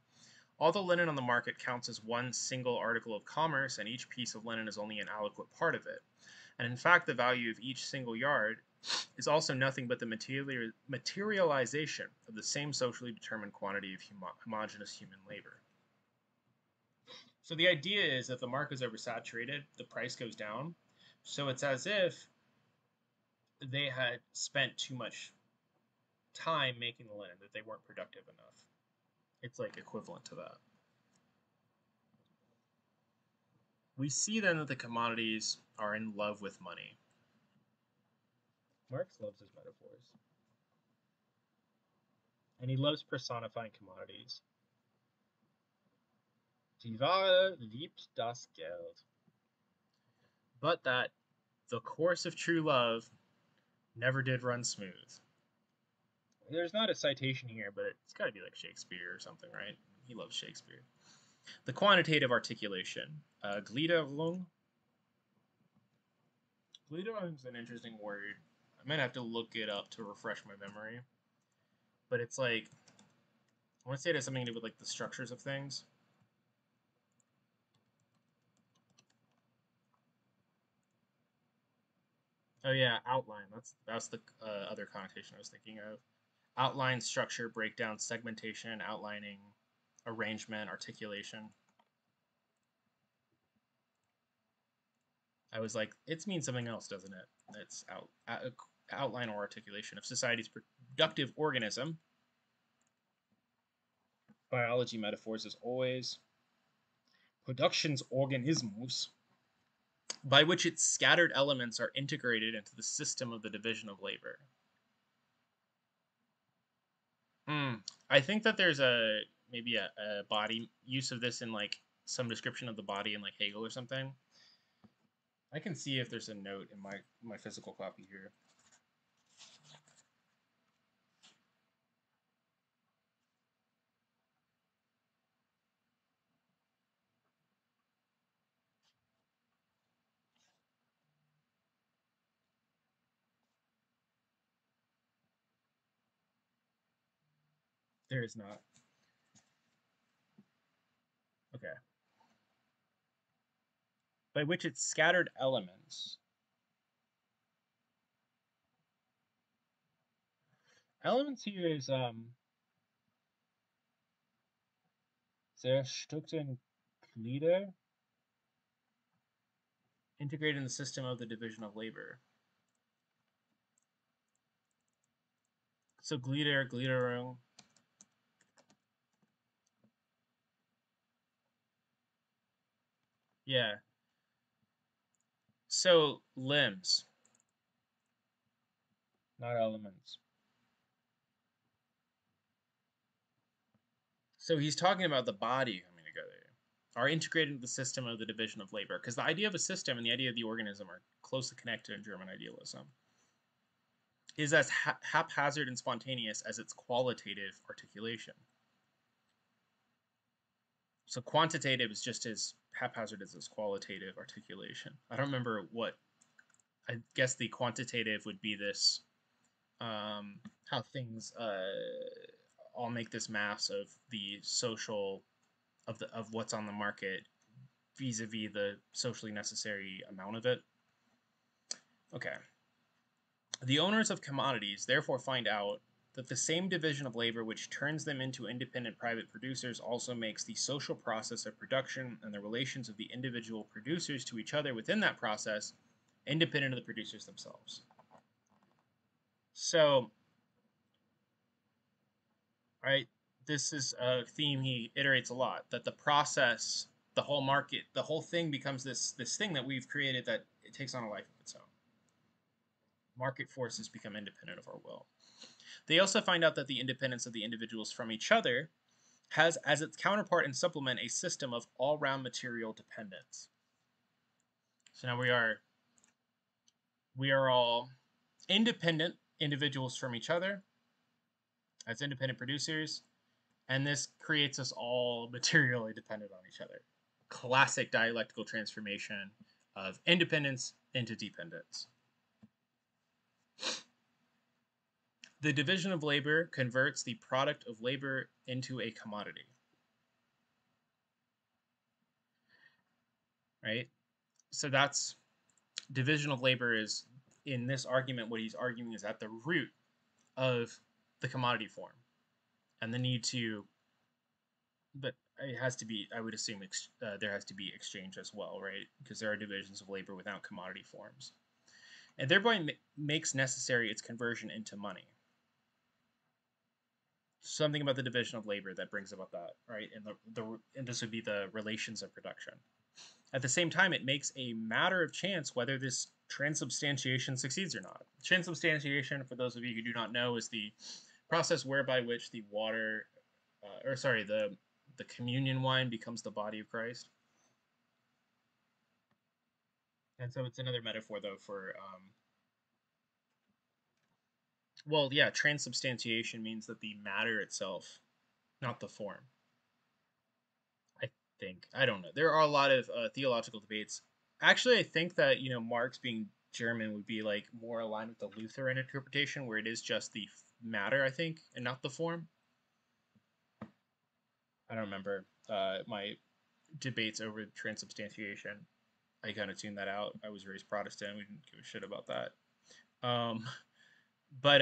All the linen on the market counts as one single article of commerce, and each piece of linen is only an aliquot part of it. And in fact, the value of each single yard is also nothing but the materialization of the same socially determined quantity of homogeneous human labor. So the idea is if the market is oversaturated, the price goes down. So it's as if they had spent too much time making the linen, that they weren't productive enough. It's like equivalent to that. We see then that the commodities are in love with money. Marx loves his metaphors. And he loves personifying commodities. Die Ware liebt das Geld. But that the course of true love never did run smooth. There's not a citation here, but it's got to be like Shakespeare or something, right? He loves Shakespeare. The quantitative articulation. Gliederung. Gliederung is an interesting word. I might have to look it up to refresh my memory. But it's like, I want to say it has something to do with like the structures of things. Oh yeah, outline. That's the other connotation I was thinking of. Outline, structure, breakdown, segmentation, outlining, arrangement, articulation. I was like, it means something else, doesn't it? It's outline or articulation of society's productive organism. Biology metaphors as always. Productions organismus, by which its scattered elements are integrated into the system of the division of labor. I think that there's maybe a body use of this in like some description of the body in like Hegel or something. I can see if there's a note in my physical copy here. There is not. Okay. By which its scattered elements. Elements here is zerstückten Glieder, integrated in the system of the division of labor. So Gliederung. Yeah. So limbs, not elements. So he's talking about the body coming together, are integrated into the system of the division of labor. Because the idea of a system and the idea of the organism are closely connected in German idealism. Is as haphazard and spontaneous as its qualitative articulation. So quantitative is just as haphazard as its qualitative articulation. I don't remember what. I guess the quantitative would be this, how things all make this mass of the social of what's on the market vis-a-vis the socially necessary amount of it. Okay. The owners of commodities therefore find out that the same division of labor which turns them into independent private producers also makes the social process of production and the relations of the individual producers to each other within that process independent of the producers themselves. So, right, this is a theme he iterates a lot, that the process, the whole market, the whole thing becomes this thing that we've created that it takes on a life of its own. Market forces become independent of our will. They also find out that the independence of the individuals from each other has as its counterpart and supplement a system of all-round material dependence. So now we are all independent individuals from each other as independent producers, and this creates us all materially dependent on each other. Classic dialectical transformation of independence into dependence. The division of labor converts the product of labor into a commodity. Right? So that's division of labor is, in this argument, what he's arguing is at the root of the commodity form and the need to, but it has to be, I would assume there has to be exchange as well, right? Because there are divisions of labor without commodity forms. And thereby makes necessary its conversion into money. Something about the division of labor that brings about that, right? And this would be the relations of production. At the same time, it makes a matter of chance whether this transubstantiation succeeds or not. Transubstantiation, for those of you who do not know, is the process whereby which the water, the communion wine becomes the body of Christ. And so it's another metaphor, though, for well, yeah, transubstantiation means that the matter itself, not the form. I think. I don't know. There are a lot of theological debates. Actually, I think that, Marx being German would be like more aligned with the Lutheran interpretation, where it is just the matter, I think, and not the form. I don't remember my debates over transubstantiation. I kind of tuned that out. I was raised Protestant. We didn't give a shit about that. But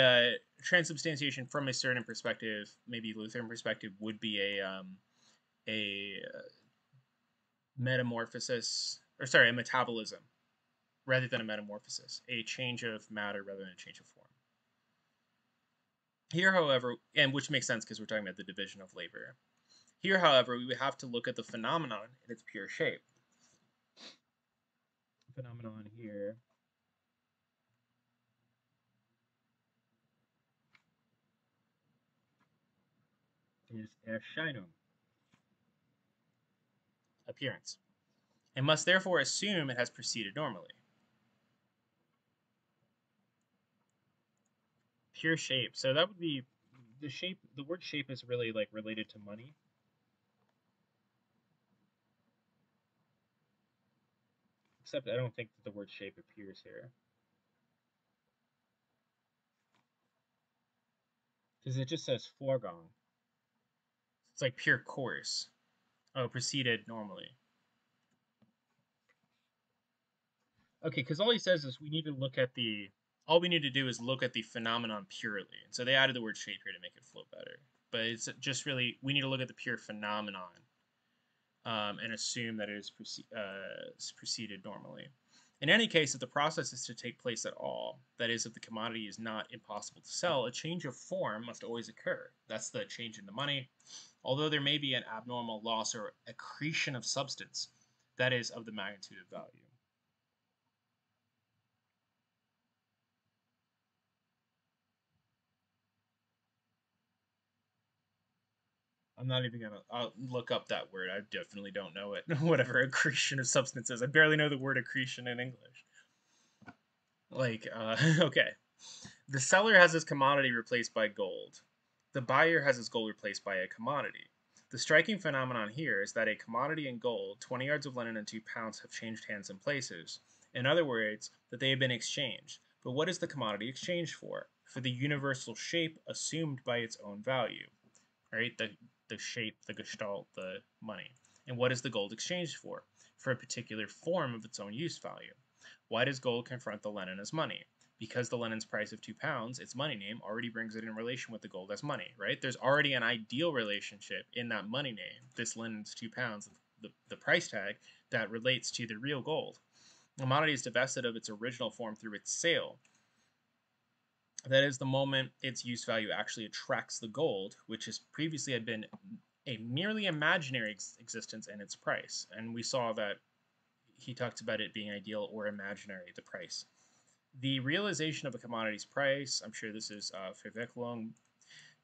transubstantiation, from a certain perspective, maybe Lutheran perspective, would be a metamorphosis, a metabolism rather than a metamorphosis, a change of matter rather than a change of form. Here, however, and which makes sense because we're talking about the division of labor. Here, however, we would have to look at the phenomenon in its pure shape. The phenomenon here is Erscheinung, appearance, and must therefore assume it has proceeded normally. Pure shape. So that would be the shape. The word shape is really like related to money. Except I don't think that the word shape appears here. Because it just says Vorgang. It's like pure course. Oh, proceeded normally. Okay, because all he says is we need to look at all we need to do is look at the phenomenon purely. And so they added the word shape here to make it flow better. But it's just really, we need to look at the pure phenomenon and assume that it is proceeded normally. In any case, if the process is to take place at all, that is, if the commodity is not impossible to sell, a change of form must always occur. That's the change in the money. Although there may be an abnormal loss or accretion of substance, that is, of the magnitude of value. I'm not even gonna. I'll look up that word. I definitely don't know it. Whatever accretion of substance is. I barely know the word accretion in English. Okay. The seller has his commodity replaced by gold. The buyer has his gold replaced by a commodity. The striking phenomenon here is that a commodity and gold, 20 yards of linen and 2 pounds, have changed hands in places. In other words, that they have been exchanged. But what is the commodity exchanged for? For the universal shape assumed by its own value. Right? The shape, the gestalt, the money. And what is the gold exchanged for? For a particular form of its own use value. Why does gold confront the linen as money? Because the linen's price of 2 pounds, its money name, already brings it in relation with the gold as money, right? There's already an ideal relationship in that money name, this linen's 2 pounds, the price tag, that relates to the real gold. The commodity is divested of its original form through its sale. That is the moment its use value actually attracts the gold, which has previously had been a merely imaginary existence in its price. And we saw that he talks about it being ideal or imaginary, the price. The realization of a commodity's price, I'm sure this is Verwicklung,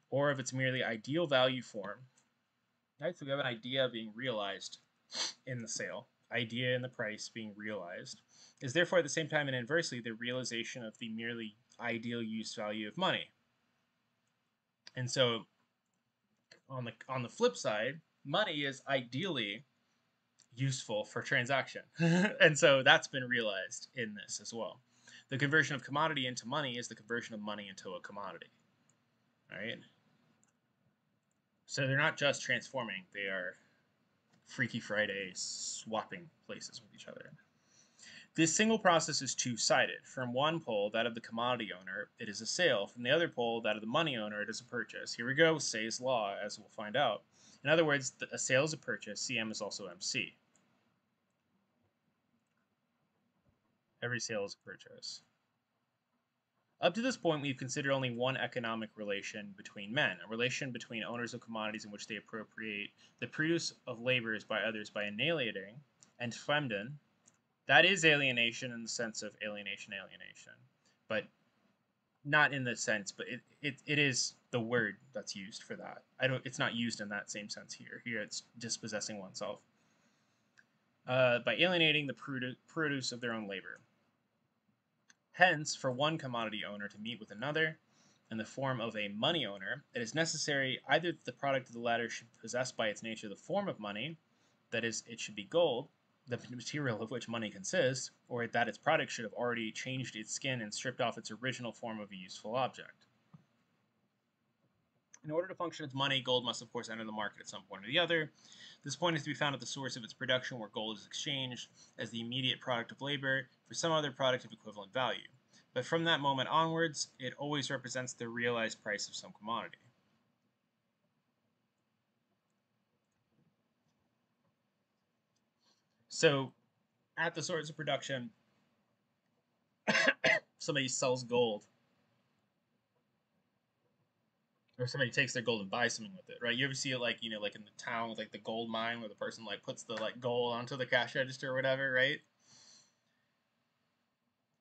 or of its merely ideal value form. Right, so we have an idea being realized in the sale, idea in the price being realized, is therefore at the same time and inversely the realization of the merely ideal use value of money. And so on the flip side, money is ideally useful for transaction. And so that's been realized in this as well. The conversion of commodity into money is the conversion of money into a commodity. Right? So they're not just transforming, they are Freaky Friday swapping places with each other. This single process is two-sided. From one pole, that of the commodity owner, it is a sale. From the other pole, that of the money owner, it is a purchase. Here we go, Say's law, as we'll find out. In other words, a sale is a purchase. CM is also MC. Every sale is a purchase. Up to this point, we've considered only one economic relation between men, a relation between owners of commodities in which they appropriate the produce of labors by others by annihilating, and fremden. That is alienation in the sense of alienation, but not in the sense, but it is the word that's used for that. It's not used in that same sense here. Here it's dispossessing oneself. By alienating the produce of their own labor. Hence, for one commodity owner to meet with another in the form of a money owner, it is necessary either that the product of the latter should possess by its nature the form of money, that is, it should be gold, the material of which money consists, or that its product should have already changed its skin and stripped off its original form of a useful object. In order to function as money, gold must of course enter the market at some point or the other. This point is to be found at the source of its production, where gold is exchanged as the immediate product of labor for some other product of equivalent value. But from that moment onwards, it always represents the realized price of some commodity. So, at the source of production, somebody sells gold, or somebody takes their gold and buys something with it, right? You ever see it like like in the town with like the gold mine where the person like puts the like gold onto the cash register or whatever, right?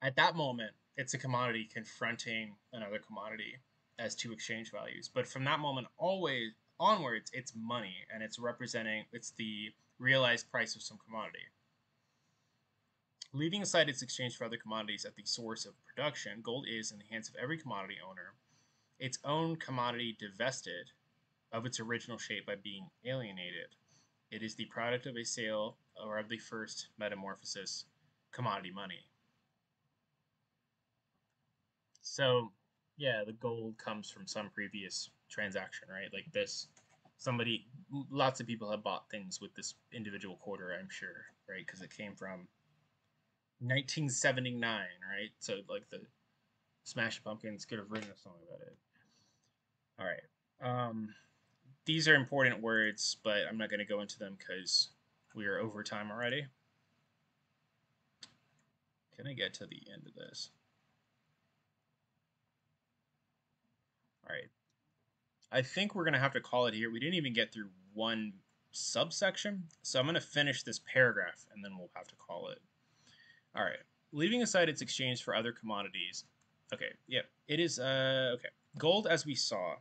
At that moment, it's a commodity confronting another commodity as two exchange values. But from that moment always onwards, it's money, and it's the realized price of some commodity. Leaving aside its exchange for other commodities at the source of production, gold is, in the hands of every commodity owner, its own commodity divested of its original shape by being alienated. It is the product of a sale or of the first metamorphosis, commodity money. So, yeah, the gold comes from some previous transaction, right? Like this, lots of people have bought things with this individual quarter, I'm sure, right? Because it came from 1979, right? So, like the Smash Pumpkins could have written a song about it. All right. These are important words, but I'm not going to go into them because we are over time already. Can I get to the end of this? All right. I think we're going to have to call it here. We didn't even get through one subsection, so I'm going to finish this paragraph and then we'll have to call it. All right. Leaving aside its exchange for other commodities. Okay, yep. It is, okay. Gold, as we saw,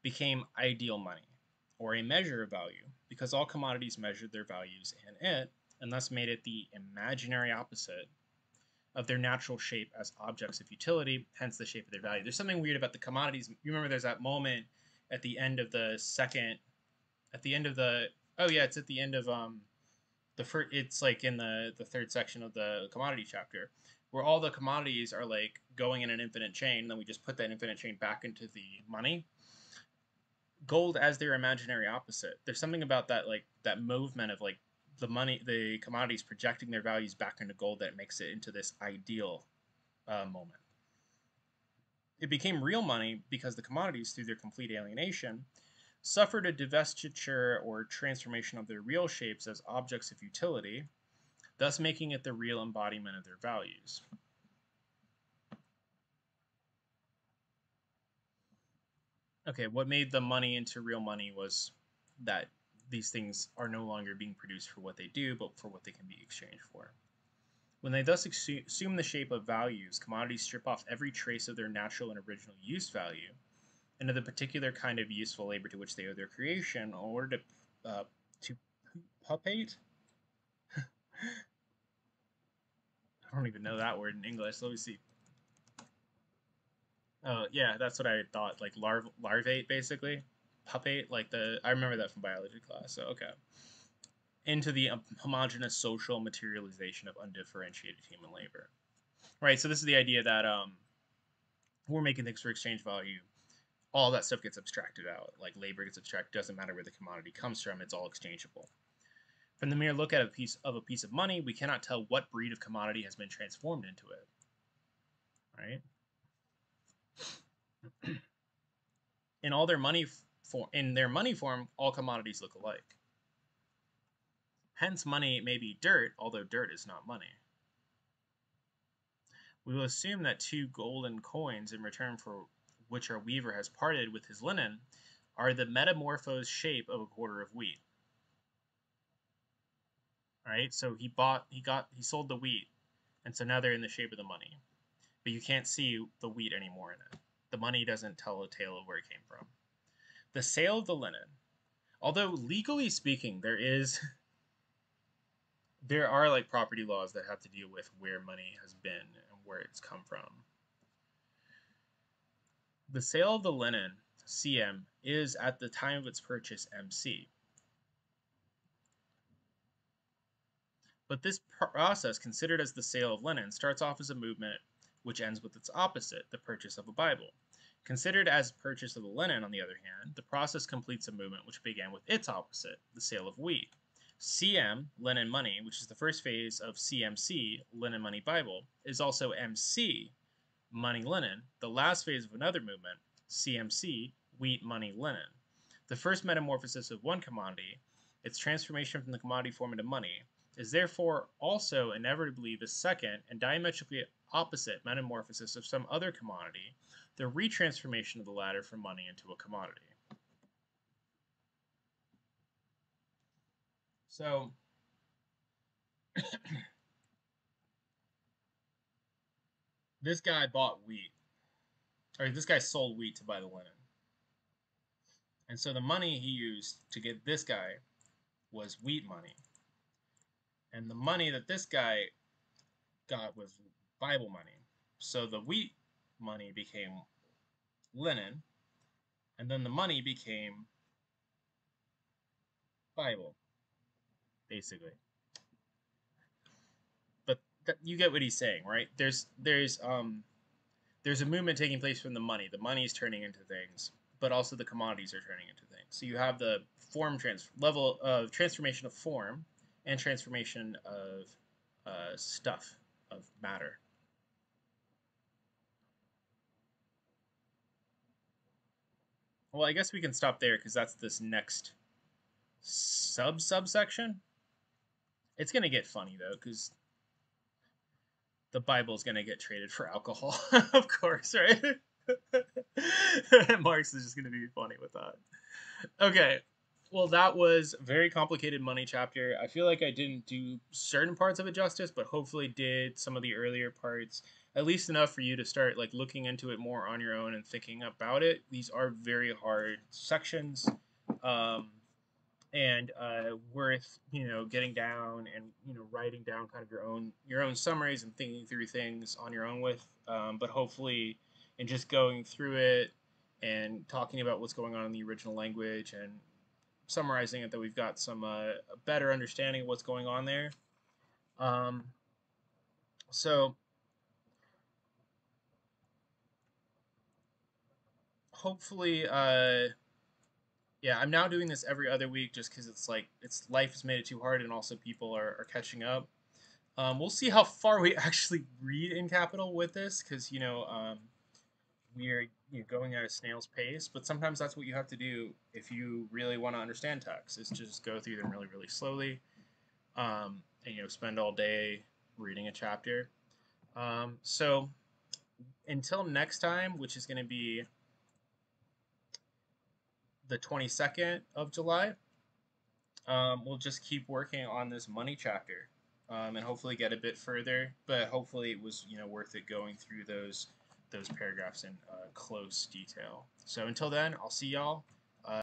became ideal money, or a measure of value, because all commodities measured their values in it, and thus made it the imaginary opposite of their natural shape as objects of utility, hence the shape of their value. There's something weird about the commodities. You remember there's that moment at the end of the second, at the end of the, oh yeah, it's at the end of the first, it's like in the third section of the commodity chapter, where all the commodities are like going in an infinite chain, then we just put that infinite chain back into the money. Gold as their imaginary opposite. There's something about that, like that movement of like the commodities projecting their values back into gold that makes it into this ideal moment. It became real money because the commodities, through their complete alienation, suffered a divestiture or transformation of their real shapes as objects of utility, thus making it the real embodiment of their values. Okay, what made the money into real money was that these things are no longer being produced for what they do, but for what they can be exchanged for. When they thus assume the shape of values, commodities strip off every trace of their natural and original use value, and of the particular kind of useful labor to which they owe their creation, in order to pupate. I don't even know that word in English. Let me see. Oh yeah, that's what I thought. Like larvate, basically. Pupate, like I remember that from biology class. So okay. Into the homogeneous social materialization of undifferentiated human labor. Right. So this is the idea that we're making things for exchange value. All that stuff gets abstracted out. Like labor gets abstracted. Doesn't matter where the commodity comes from. It's all exchangeable. From the mere look at a piece of money, we cannot tell what breed of commodity has been transformed into it. Right. In all their money in their money form, all commodities look alike. Hence, money may be dirt, although dirt is not money. We will assume that 2 golden coins, in return for which our weaver has parted with his linen, are the metamorphosed shape of a quarter of wheat. Right? So he sold the wheat, and so now they're in the shape of the money. But you can't see the wheat anymore in it. The money doesn't tell a tale of where it came from. The sale of the linen, although legally speaking, there are like property laws that have to deal with where money has been and where it's come from. The sale of the linen, CM, is at the time of its purchase MC. But this process, considered as the sale of linen, starts off as a movement which ends with its opposite, the purchase of a Bible. Considered as purchase of the linen, on the other hand, the process completes a movement which began with its opposite, the sale of wheat. CM, linen money, which is the first phase of CMC, linen money Bible, is also MC, money linen, the last phase of another movement, CMC, wheat money linen. The first metamorphosis of one commodity, its transformation from the commodity form into money, is therefore also inevitably the second and diametrically opposite metamorphosis of some other commodity, the retransformation of the latter from money into a commodity. So this guy bought wheat, or this guy sold wheat to buy the linen. And so the money he used to get this guy was wheat money. And the money that this guy got was Bible money. So the wheat money became linen, and then the money became Bible, basically. But you get what he's saying, right? There's a movement taking place from the money. The money is turning into things, but also the commodities are turning into things. So you have the level of transformation of form and transformation of stuff, of matter. Well, I guess we can stop there because that's this next subsection. It's gonna get funny though, because the Bible's gonna get traded for alcohol, of course, right? Marx is just gonna be funny with that. Okay, well, that was a very complicated money chapter. I feel like I didn't do certain parts of it justice, but hopefully did some of the earlier parts at least enough for you to start like looking into it more on your own and thinking about it. These are very hard sections. Um, and worth getting down and writing down kind of your own summaries and thinking through things on your own with, but hopefully in just going through it and talking about what's going on in the original language and summarizing it, that we've got some a better understanding of what's going on there. So hopefully yeah, I'm now doing this every other week just because it's like life has made it too hard, and also people are catching up. We'll see how far we actually read in Capital with this, because we are going at a snail's pace. But sometimes that's what you have to do if you really want to understand text, is just go through them really, really slowly, and spend all day reading a chapter. So until next time, which is going to be the 22nd of July, we'll just keep working on this money chapter, and hopefully get a bit further. But hopefully it was worth it going through those paragraphs in close detail. So until then, I'll see y'all